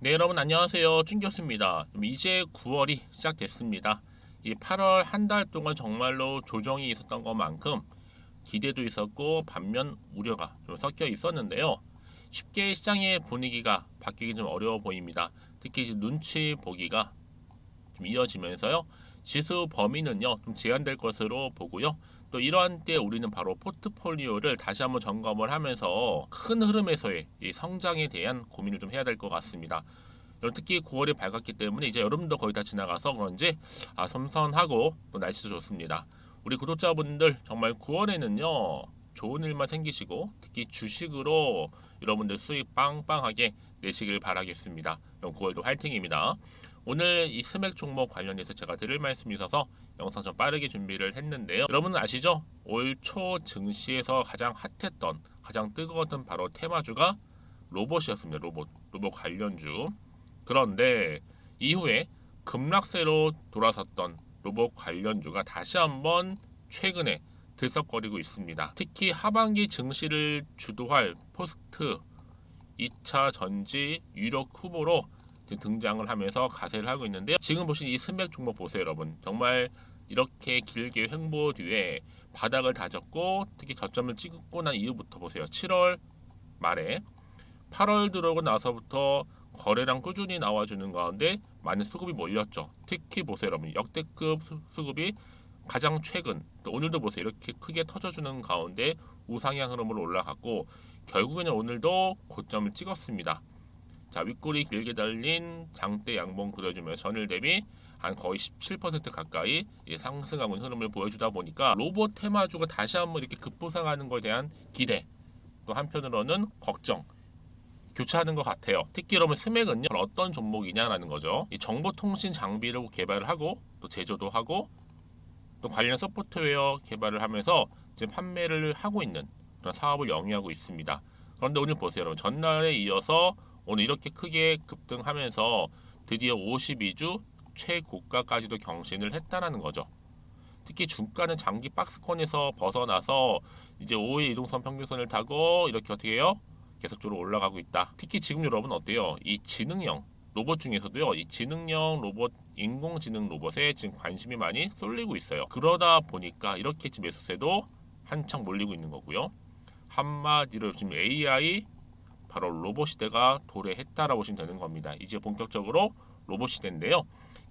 네, 여러분 안녕하세요. 준교수입니다. 이제 9월이 시작됐습니다. 이 8월 한 달 동안 정말로 조정이 있었던 것만큼 기대도 있었고 반면 우려가 좀 섞여 있었는데요. 쉽게 시장의 분위기가 바뀌기 좀 어려워 보입니다. 특히 이제 눈치 보기가 좀 이어지면서요. 지수 범위는요 좀 제한될 것으로 보고요. 또 이러한 때 우리는 바로 포트폴리오를 다시 한번 점검을 하면서 큰 흐름에서의 이 성장에 대한 고민을 좀 해야 될 것 같습니다. 특히 9월이 밝았기 때문에 이제 여름도 거의 다 지나가서 그런지 선선하고 또 날씨도 좋습니다. 우리 구독자분들 정말 9월에는요 좋은 일만 생기시고 특히 주식으로 여러분들 수익 빵빵하게 내시길 바라겠습니다. 그럼 9월도 화이팅입니다. 오늘 이 스맥 종목 관련해서 제가 드릴 말씀이 있어서 영상 좀 빠르게 준비를 했는데요. 여러분은 아시죠? 올 초 증시에서 가장 핫했던 가장 뜨거웠던 바로 테마주가 로봇이었습니다. 로봇 관련주. 그런데 이후에 급락세로 돌아섰던 로봇 관련주가 다시 한번 최근에 들썩거리고 있습니다. 특히 하반기 증시를 주도할 포스트 2차 전지 유력 후보로 등장을 하면서 가세를 하고 있는데요. 지금 보신 이 스맥 종목 보세요, 여러분. 정말 이렇게 길게 횡보 뒤에 바닥을 다졌고 특히 저점을 찍고 난 이후부터 보세요. 7월 말에 8월 들어오고 나서부터 거래량 꾸준히 나와주는 가운데 많은 수급이 몰렸죠. 특히 보세요, 여러분. 역대급 수급이 가장 최근, 또 오늘도 보세요. 이렇게 크게 터져주는 가운데 우상향 흐름으로 올라갔고 결국에는 오늘도 고점을 찍었습니다. 자, 윗골이 길게 달린 장대 양봉 그려주면서 전일 대비 한 거의 17% 가까이 상승하고 있는 흐름을 보여주다 보니까 로봇 테마주가 다시 한번 이렇게 급부상하는 것에 대한 기대, 또 한편으로는 걱정, 교차하는 것 같아요. 특히 여러분 스맥은요 어떤 종목이냐라는 거죠. 이 정보통신 장비를 개발을 하고 또 제조도 하고 또 관련 소프트웨어 개발을 하면서 지금 판매를 하고 있는 그런 사업을 영위하고 있습니다. 그런데 오늘 보세요, 여러분. 전날에 이어서 오늘 이렇게 크게 급등하면서 드디어 52주 최고가까지도 경신을 했다라는 거죠. 특히 주가는 장기 박스권에서 벗어나서 이제 5일 이동선 평균선을 타고 이렇게 어떻게 해요? 계속적으로 올라가고 있다. 특히 지금 여러분 어때요? 이 지능형 로봇 중에서도요, 이 지능형 로봇, 인공지능 로봇에 지금 관심이 많이 쏠리고 있어요. 그러다 보니까 이렇게 지금 매수세도 한창 몰리고 있는 거고요. 한마디로 지금 AI 바로 로봇 시대가 도래했다라고 보시면 되는 겁니다. 이제 본격적으로 로봇 시대인데요.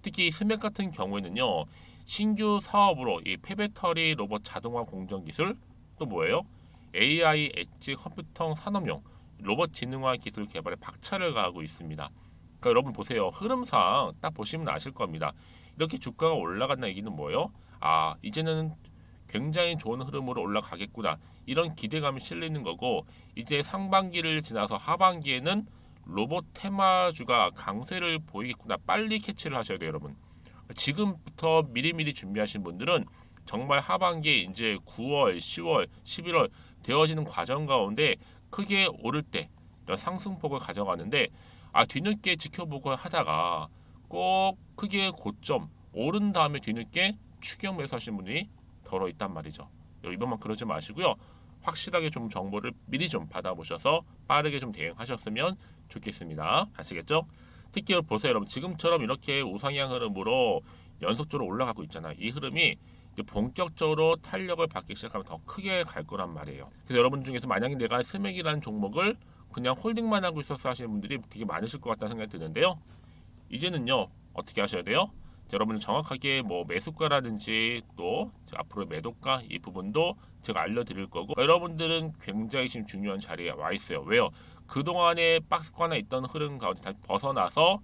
특히 스맥 같은 경우에는요, 신규 사업으로 이 폐배터리 로봇 자동화 공정 기술, 또 뭐예요? AI 엣지 컴퓨터 산업용 로봇 지능화 기술 개발에 박차를 가하고 있습니다. 그러니까 여러분 보세요. 흐름상 딱 보시면 아실 겁니다. 이렇게 주가가 올라간다는 얘기는 뭐예요? 이제는 굉장히 좋은 흐름으로 올라가겠구나. 이런 기대감이 실리는 거고, 이제 상반기를 지나서 하반기에는 로봇 테마주가 강세를 보이겠구나. 빨리 캐치를 하셔야 돼요, 여러분. 지금부터 미리미리 준비하신 분들은 정말 하반기에 이제 9월, 10월, 11월 되어지는 과정 가운데 크게 오를 때 이런 상승폭을 가져가는데 뒤늦게 지켜보고 하다가 꼭 크게 고점 오른 다음에 뒤늦게 추격 매수하시는 분이 덜어 있단 말이죠. 이번만 그러지 마시고요. 확실하게 좀 정보를 미리 좀 받아보셔서 빠르게 좀 대응하셨으면 좋겠습니다. 아시겠죠? 특히 보세요, 여러분. 지금처럼 이렇게 우상향 흐름으로 연속적으로 올라가고 있잖아요. 이 흐름이 이제 본격적으로 탄력을 받기 시작하면 더 크게 갈 거란 말이에요. 그래서 여러분 중에서 만약에 내가 스맥이라는 종목을 그냥 홀딩만 하고 있었어 하시는 분들이 되게 많으실 것 같다는 생각이 드는데요. 이제는요 어떻게 하셔야 돼요? 여러분은 정확하게 뭐 매수가라든지 또 앞으로 매도가 이 부분도 제가 알려드릴 거고, 여러분들은 굉장히 지금 중요한 자리에 와 있어요. 왜요? 그동안에 박스권에 있던 흐름 가운데 다 벗어나서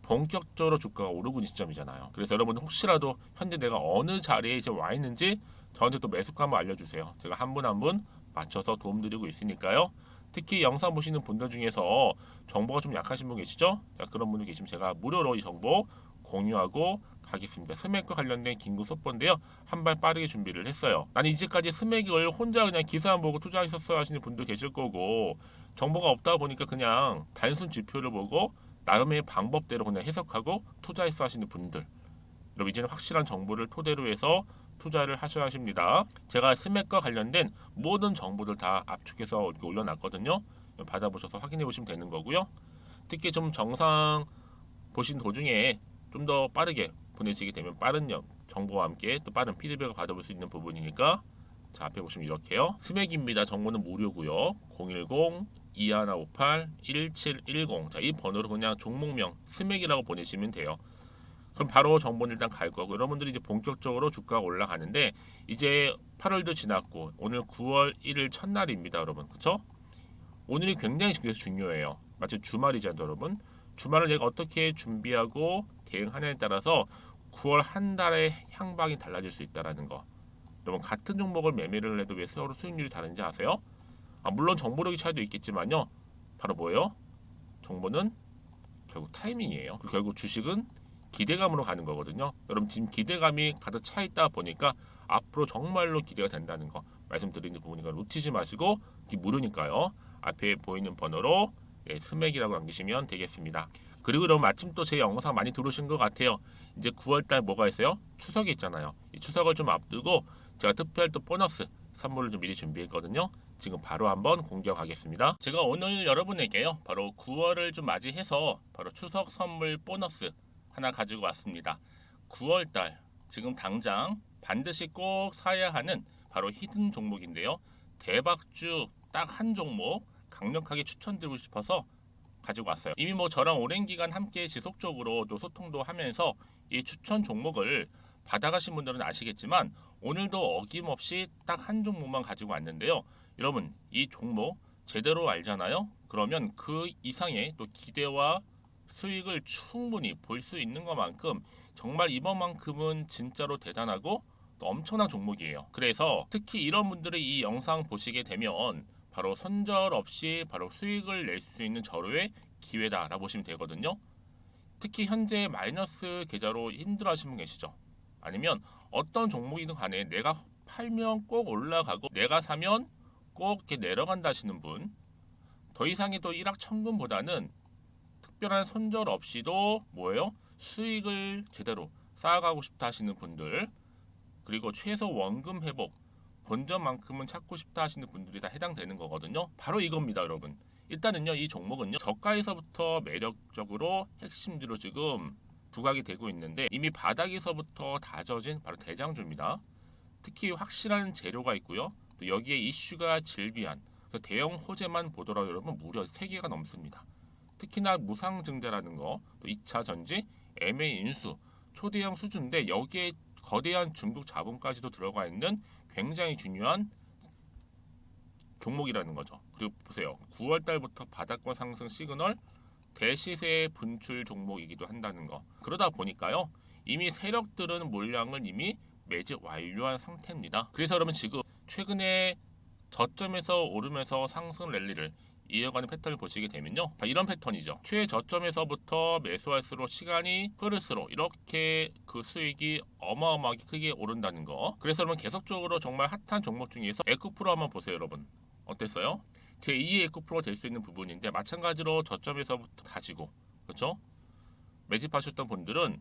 본격적으로 주가가 오르고 있는 시점이잖아요. 그래서 여러분 혹시라도 현재 내가 어느 자리에 이제 와 있는지 저한테 또 매수가 한번 알려주세요. 제가 한 분 한 분 맞춰서 도움드리고 있으니까요. 특히 영상 보시는 분들 중에서 정보가 좀 약하신 분 계시죠? 자, 그런 분들 계시면 제가 무료로 이 정보 공유하고 가겠습니다. 스맥과 관련된 긴급 속보인데요. 한 발 빠르게 준비를 했어요. 나는 이제까지 스맥을 혼자 그냥 기사만 보고 투자했었어 하시는 분도 계실 거고, 정보가 없다 보니까 그냥 단순 지표를 보고 나름의 방법대로 그냥 해석하고 투자했어 하시는 분들, 여러분 이제는 확실한 정보를 토대로 해서 투자를 하셔야 하십니다. 제가 스맥과 관련된 모든 정보들 다 압축해서 이렇게 올려놨거든요. 받아보셔서 확인해 보시면 되는 거고요. 특히 좀 정상 보신 도중에 좀 더 빠르게 보내시게 되면 빠른 정보와 함께 또 빠른 피드백을 받아볼 수 있는 부분이니까 자 앞에 보시면 이렇게요. 스맥입니다. 정보는 무료고요. 010-2158-1710 자, 이 번호로 그냥 종목명 스맥이라고 보내시면 돼요. 그럼 바로 정보는 일단 갈 거고 여러분들이 이제 본격적으로 주가가 올라가는데 이제 8월도 지났고 오늘 9월 1일 첫날입니다, 여러분. 그쵸? 오늘이 굉장히 중요해요. 마치 주말이잖아요, 여러분. 주말을 내가 어떻게 준비하고 대응하냐에 따라서 9월 한 달의 향방이 달라질 수 있다는 거. 여러분 같은 종목을 매매를 해도 왜 서로 수익률이 다른지 아세요? 물론 정보력의 차이도 있겠지만요. 바로 뭐예요? 정보는 결국 타이밍이에요. 그리고 결국 주식은 기대감으로 가는 거거든요. 여러분 지금 기대감이 가득 차 있다 보니까 앞으로 정말로 기대가 된다는 거 말씀드리는 부분이니까 놓치지 마시고 무료니까요. 앞에 보이는 번호로 스맥이라고 남기시면 되겠습니다. 그리고 여러분 마침 또 제 영상 많이 들어오신 것 같아요. 이제 9월달 뭐가 있어요? 추석이 있잖아요. 이 추석을 좀 앞두고 제가 특별 또 보너스 선물을 좀 미리 준비했거든요. 지금 바로 한번 공개하겠습니다. 제가 오늘 여러분에게요 바로 9월을 좀 맞이해서 바로 추석 선물 보너스 하나 가지고 왔습니다. 9월달 지금 당장 반드시 꼭 사야 하는 바로 히든 종목인데요. 대박주 딱 한 종목 강력하게 추천드리고 싶어서 가지고 왔어요. 이미 뭐 저랑 오랜 기간 함께 지속적으로 또 소통도 하면서 이 추천 종목을 받아가신 분들은 아시겠지만 오늘도 어김없이 딱 한 종목만 가지고 왔는데요. 여러분 이 종목 제대로 알잖아요. 그러면 그 이상의 또 기대와 수익을 충분히 볼 수 있는 것만큼 정말 이번만큼은 진짜로 대단하고 또 엄청난 종목이에요. 그래서 특히 이런 분들이 이 영상 보시게 되면 바로 손절 없이 바로 수익을 낼 수 있는 절호의 기회다라고 보시면 되거든요. 특히 현재 마이너스 계좌로 힘들어하시는 분 계시죠? 아니면 어떤 종목이든 간에 내가 팔면 꼭 올라가고 내가 사면 꼭 이렇게 내려간다 하시는 분, 더 이상의 또 일확천금보다는 특별한 손절 없이도 뭐예요? 수익을 제대로 쌓아가고 싶다 하시는 분들, 그리고 최소 원금 회복 본전만큼은 찾고 싶다 하시는 분들이 다 해당되는 거거든요. 바로 이겁니다, 여러분. 일단은요, 이 종목은요, 저가에서부터 매력적으로 핵심주로 지금 부각이 되고 있는데 이미 바닥에서부터 다져진 바로 대장주입니다. 특히 확실한 재료가 있고요. 또 여기에 이슈가 질비한 그래서 대형 호재만 보더라도 여러분 무려 3개가 넘습니다. 특히나 무상증자라는 거, 또 2차 전지, M&A 인수, 초대형 수주인데 여기에 거대한 중국 자본까지도 들어가 있는 굉장히 중요한 종목이라는 거죠. 그리고 보세요. 9월 달부터 바닥권 상승 시그널 대시세 분출 종목이기도 한다는 거. 그러다 보니까요. 이미 세력들은 물량을 이미 매집 완료한 상태입니다. 그래서 여러분 지금 최근에 저점에서 오르면서 상승 랠리를 이어가는 패턴을 보시게 되면요. 이런 패턴이죠. 최저점에서부터 매수할수록 시간이 흐를수록 이렇게 그 수익이 어마어마하게 크게 오른다는 거. 그래서 여러분 계속적으로 정말 핫한 종목 중에서 에코프로 한번 보세요, 여러분. 어땠어요? 제2의 에코프로가 될 수 있는 부분인데 마찬가지로 저점에서부터 다지고 그렇죠? 매집하셨던 분들은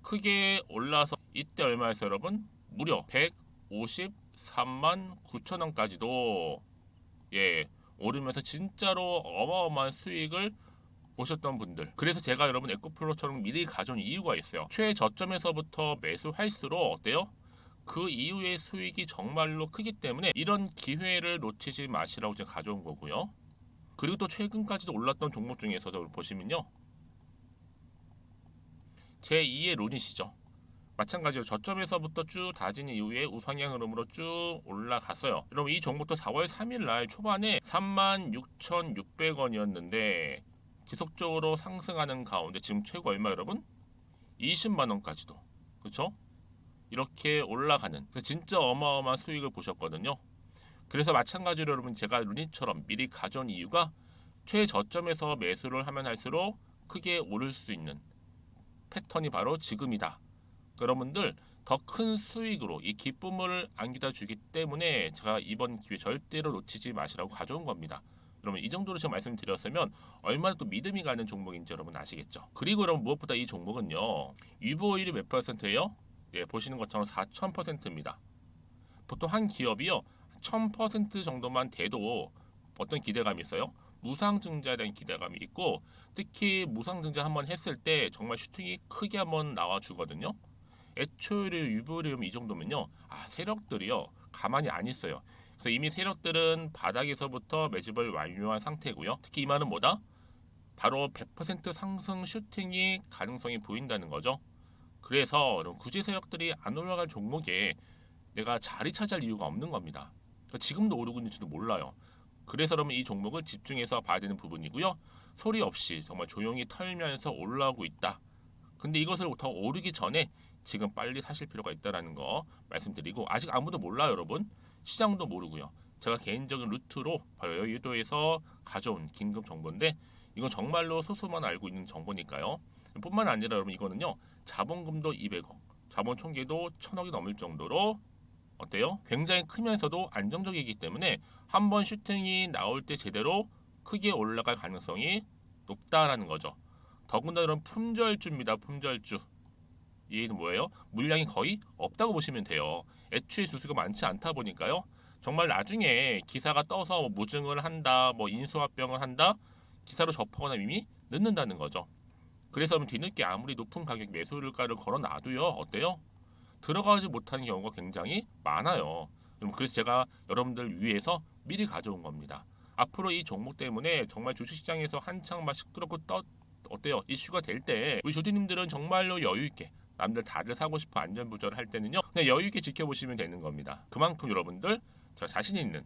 크게 올라서 이때 얼마였어요, 여러분? 무려 153만 9천 원까지도 오르면서 진짜로 어마어마한 수익을 보셨던 분들. 그래서 제가 여러분 에코플로처럼 미리 가져온 이유가 있어요. 최저점에서부터 매수할수록 어때요? 그 이후의 수익이 정말로 크기 때문에 이런 기회를 놓치지 마시라고 제가 가져온 거고요. 그리고 또 최근까지도 올랐던 종목 중에서도 보시면요. 제2의 론이시죠. 마찬가지로 저점에서부터 쭉 다진 이후에 우상향 흐름으로 쭉 올라갔어요. 여러분 이 종목도 4월 3일 날 초반에 36,600원이었는데 지속적으로 상승하는 가운데 지금 최고 얼마 여러분? 20만 원까지도. 그렇죠? 이렇게 올라가는 그래서 진짜 어마어마한 수익을 보셨거든요. 그래서 마찬가지로 여러분 제가 루닛처럼 미리 가져온 이유가 최저점에서 매수를 하면 할수록 크게 오를 수 있는 패턴이 바로 지금이다. 여러분들 더 큰 수익으로 이 기쁨을 안겨다 주기 때문에 제가 이번 기회 절대로 놓치지 마시라고 가져온 겁니다. 여러분 이 정도로 제가 말씀드렸으면 얼마나 또 믿음이 가는 종목인지 여러분 아시겠죠? 그리고 여러분 무엇보다 이 종목은요. 유보율이 몇 %예요? 보시는 것처럼 4000%입니다. 보통 한 기업이요. 1000% 정도만 돼도 어떤 기대감이 있어요? 무상증자에 대한 기대감이 있고, 특히 무상증자 한번 했을 때 정말 슈팅이 크게 한번 나와주거든요. 애초에 유보리움 이 정도면요, 세력들이요 가만히 안 있어요. 그래서 이미 세력들은 바닥에서부터 매집을 완료한 상태고요. 특히 이 말은 뭐다? 바로 100% 상승 슈팅이 가능성이 보인다는 거죠. 그래서 굳이 세력들이 안 올라갈 종목에 내가 자리 차지할 이유가 없는 겁니다. 지금도 오르고 있는지도 몰라요. 그래서 그러면 이 종목을 집중해서 봐야 되는 부분이고요. 소리 없이 정말 조용히 털면서 올라오고 있다. 근데 이것을 더 오르기 전에 지금 빨리 사실 필요가 있다는 거 말씀드리고, 아직 아무도 몰라요, 여러분. 시장도 모르고요. 제가 개인적인 루트로 바로 여의도에서 가져온 긴급 정보인데, 이건 정말로 소수만 알고 있는 정보니까요. 뿐만 아니라 여러분, 이거는요, 자본금도 200억, 자본 총계도 1000억이 넘을 정도로 어때요? 굉장히 크면서도 안정적이기 때문에 한번 슈팅이 나올 때 제대로 크게 올라갈 가능성이 높다라는 거죠. 더군다나 이런 품절주입니다. 품절주. 얘는 뭐예요? 물량이 거의 없다고 보시면 돼요. 애초에 수수가 많지 않다 보니까요. 정말 나중에 기사가 떠서 뭐 무증을 한다, 뭐 인수합병을 한다, 기사로 접하거나 이미 늦는다는 거죠. 그래서 뒤늦게 아무리 높은 가격 매수가를 걸어놔도요, 어때요? 들어가지 못하는 경우가 굉장히 많아요. 그래서 제가 여러분들 위해서 미리 가져온 겁니다. 앞으로 이 종목 때문에 정말 주식시장에서 한창 막 시끄럽고 어때요? 이슈가 될 때 우리 주주님들은 정말로 여유 있게, 남들 다들 사고 싶어 안전부절을 할 때는요, 그냥 여유 있게 지켜보시면 되는 겁니다. 그만큼 여러분들 저 자신 있는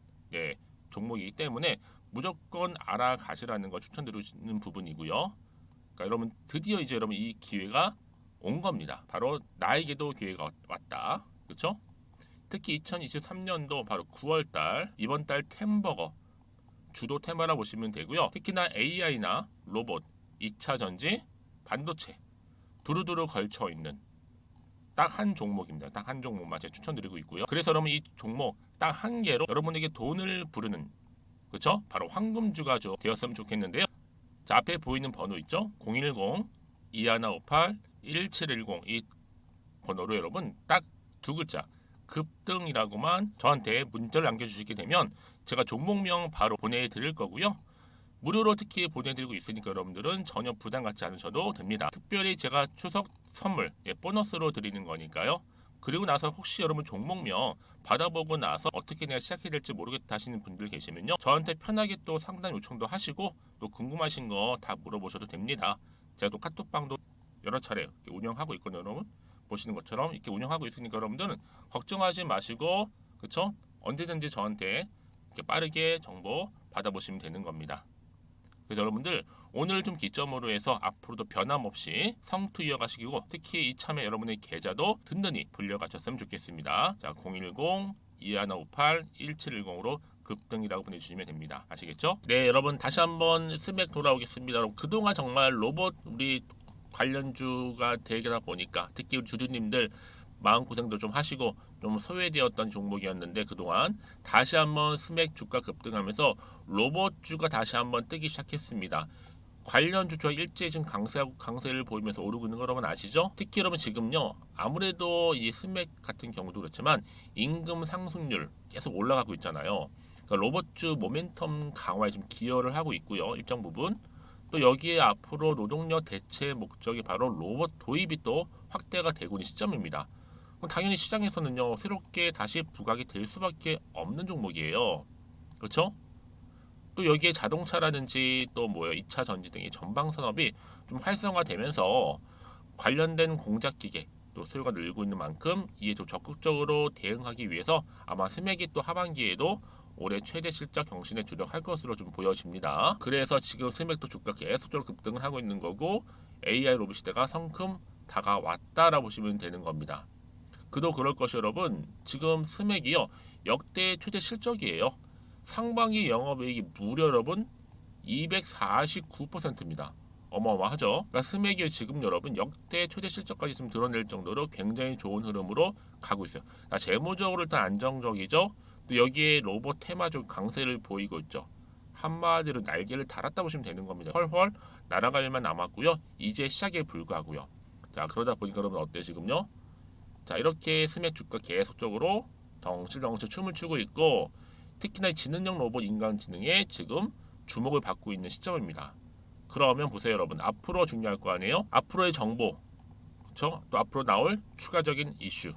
종목이기 때문에 무조건 알아가시라는 거 추천드리는 부분이고요. 그러니까 여러분 드디어 이제 여러분 이 기회가 온 겁니다. 바로 나에게도 기회가 왔다. 그렇죠? 특히 2023년도 바로 9월달, 이번 달 템버거 주도 테마라 보시면 되고요. 특히나 AI나 로봇, 2차 전지, 반도체 두루두루 걸쳐 있는 딱 한 종목입니다. 딱 한 종목만 제가 추천드리고 있고요. 그래서 여러분 이 종목 딱 한 개로 여러분에게 돈을 부르는, 그렇죠? 바로 황금주가 되었으면 좋겠는데요. 자, 앞에 보이는 번호 있죠? 010-2158-1710 이 번호로 여러분 딱 두 글자 급등이라고만 저한테 문자를 남겨주시게 되면 제가 종목명 바로 보내드릴 거고요. 무료로 특히 보내드리고 있으니까 여러분들은 전혀 부담 갖지 않으셔도 됩니다. 특별히 제가 추석 선물 보너스로 드리는 거니까요. 그리고 나서 혹시 여러분 종목명 받아보고 나서 어떻게 내가 시작해야 될지 모르겠다 하시는 분들 계시면요, 저한테 편하게 또 상담 요청도 하시고 또 궁금하신 거 다 물어보셔도 됩니다. 제가 또 카톡방도 여러 차례 운영하고 있거든요. 여러분 보시는 것처럼 이렇게 운영하고 있으니까 여러분들은 걱정하지 마시고, 그쵸? 언제든지 저한테 이렇게 빠르게 정보 받아보시면 되는 겁니다. 그래서 여러분들 오늘 좀 기점으로 해서 앞으로도 변함없이 성투 이어가시고, 특히 이참에 여러분의 계좌도 든든히 불려가셨으면 좋겠습니다. 자, 010-2158-1710으로 급등이라고 보내주시면 됩니다. 아시겠죠? 네, 여러분 다시 한번 스맥 돌아오겠습니다. 여러분 그동안 정말 로봇 우리 관련주가 되다 보니까 특히 우리 주주님들 마음고생도 좀 하시고 좀 소외되었던 종목이었는데, 그동안 다시 한번 스맥 주가 급등하면서 로봇주가 다시 한번 뜨기 시작했습니다. 관련주가 일제히 지금 강세를 보이면서 오르고 있는 거 여러분 아시죠? 특히 여러분 지금요, 아무래도 이 스맥 같은 경우도 그렇지만 임금 상승률 계속 올라가고 있잖아요. 그러니까 로봇주 모멘텀 강화에 좀 기여를 하고 있고요, 일정 부분. 또 여기에 앞으로 노동력 대체 목적이 바로 로봇 도입이 또 확대가 되고 있는 시점입니다. 그럼 당연히 시장에서는요, 새롭게 다시 부각이 될 수밖에 없는 종목이에요. 그렇죠? 또 여기에 자동차라든지 또 2차 전지 등의 전방 산업이 좀 활성화되면서 관련된 공작 기계 또 수요가 늘고 있는 만큼 이에 좀 적극적으로 대응하기 위해서 아마 스맥이 또 하반기에도 올해 최대 실적 경신에 주력할 것으로 좀 보여집니다. 그래서 지금 스맥도 주가 계속적으로 급등을 하고 있는 거고, AI 로봇 시대가 성큼 다가왔다라고 보시면 되는 겁니다. 그도 그럴 것이 여러분, 지금 스맥이요 역대 최대 실적이에요. 상반기 영업이익이 무려 여러분 249%입니다. 어마어마하죠. 그러니까 스맥이 지금 여러분 역대 최대 실적까지 지금 드러낼 정도로 굉장히 좋은 흐름으로 가고 있어요. 재무적으로 일단 안정적이죠. 또 여기에 로봇 테마주 강세를 보이고 있죠. 한마디로 날개를 달았다 보시면 되는 겁니다. 헐헐 날아갈 일만 남았고요. 이제 시작에 불과하고요. 자, 그러다 보니까 여러분 어때 지금요? 자, 이렇게 스맥 주가 계속적으로 덩실덩실 춤을 추고 있고, 특히나 지능형 로봇 인간지능에 지금 주목을 받고 있는 시점입니다. 그러면 보세요 여러분, 앞으로 중요할 거 아니에요? 앞으로의 정보, 그렇죠? 또 앞으로 나올 추가적인 이슈,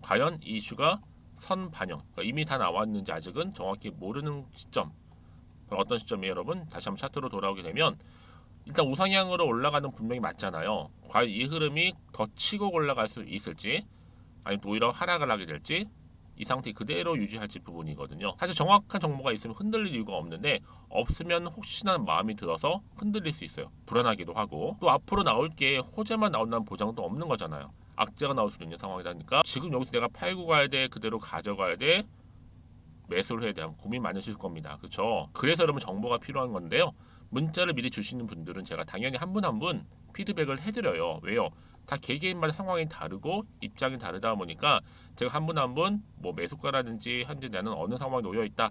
과연 이 이슈가 선반영, 그러니까 이미 다 나왔는지 아직은 정확히 모르는 시점, 어떤 시점에 여러분 다시 한번 차트로 돌아오게 되면 일단 우상향으로 올라가는 분명히 맞잖아요. 과연 이 흐름이 더 치고 올라갈 수 있을지, 아니면 또 오히려 하락을 하게 될지, 이 상태 그대로 유지할지 부분이거든요. 사실 정확한 정보가 있으면 흔들릴 이유가 없는데, 없으면 혹시나 마음이 들어서 흔들릴 수 있어요. 불안하기도 하고, 또 앞으로 나올 게 호재만 나온다는 보장도 없는 거잖아요. 악재가 나올 수 있는 상황이라니까 지금 여기서 내가 팔고 가야 돼, 그대로 가져가야 돼, 매수를 해야 돼, 고민 많으실 겁니다. 그렇죠? 그래서 여러분 정보가 필요한 건데요. 문자를 미리 주시는 분들은 제가 당연히 한 분 한 분 피드백을 해드려요. 왜요? 다 개개인마다 상황이 다르고 입장이 다르다 보니까 제가 한 분 한 분 뭐 매수가라든지 현재 나는 어느 상황에 놓여 있다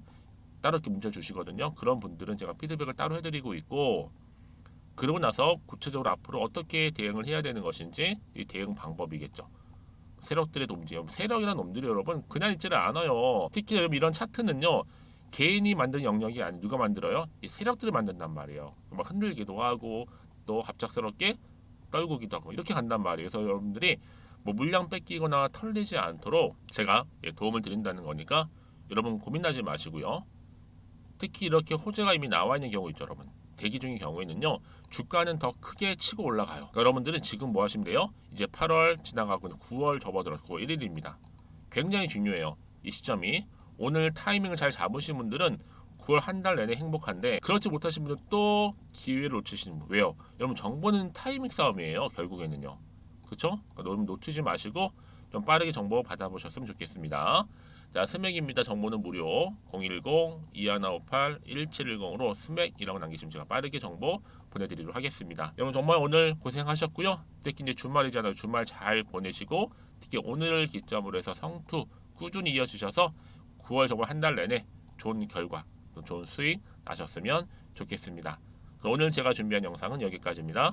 따로 이렇게 문자 주시거든요. 그런 분들은 제가 피드백을 따로 해드리고 있고, 그러고 나서 구체적으로 앞으로 어떻게 대응을 해야 되는 것인지 이 대응 방법이겠죠. 세력들의 움직임, 세력이라는 놈들이 여러분 그냥 있지를 않아요. 특히 여러분 이런 차트는요, 개인이 만든 영역이 아니 누가 만들어요? 이 세력들이 만든단 말이에요. 막 흔들기도 하고 또 갑작스럽게 떨구기도 하고 이렇게 간단 말이에요. 그래서 여러분들이 뭐 물량 뺏기거나 털리지 않도록 제가 도움을 드린다는 거니까 여러분 고민하지 마시고요. 특히 이렇게 호재가 이미 나와 있는 경우 있죠, 여러분. 대기 중인 경우에는요, 주가는 더 크게 치고 올라가요. 그러니까 여러분들은 지금 뭐 하시면 돼요? 이제 8월 지나가고 9월 접어들어서 9월 1일입니다. 굉장히 중요해요. 이 시점이. 오늘 타이밍을 잘 잡으신 분들은 9월 한 달 내내 행복한데, 그렇지 못하신 분들은 또 기회를 놓치시는 분. 왜요? 여러분 정보는 타이밍 싸움이에요. 결국에는요. 그렇죠? 그러니까 여러분 놓치지 마시고 좀 빠르게 정보 받아보셨으면 좋겠습니다. 자, 스맥입니다. 정보는 무료. 010-2158-1710으로 스맥이라고 남기시면 제가 빠르게 정보 보내드리도록 하겠습니다. 여러분 정말 오늘 고생하셨고요. 특히 이제 주말이잖아요. 주말 잘 보내시고, 특히 오늘 기점으로 해서 성투 꾸준히 이어주셔서 9월 정말 한 달 내내 좋은 결과, 또 좋은 수익 나셨으면 좋겠습니다. 오늘 제가 준비한 영상은 여기까지입니다.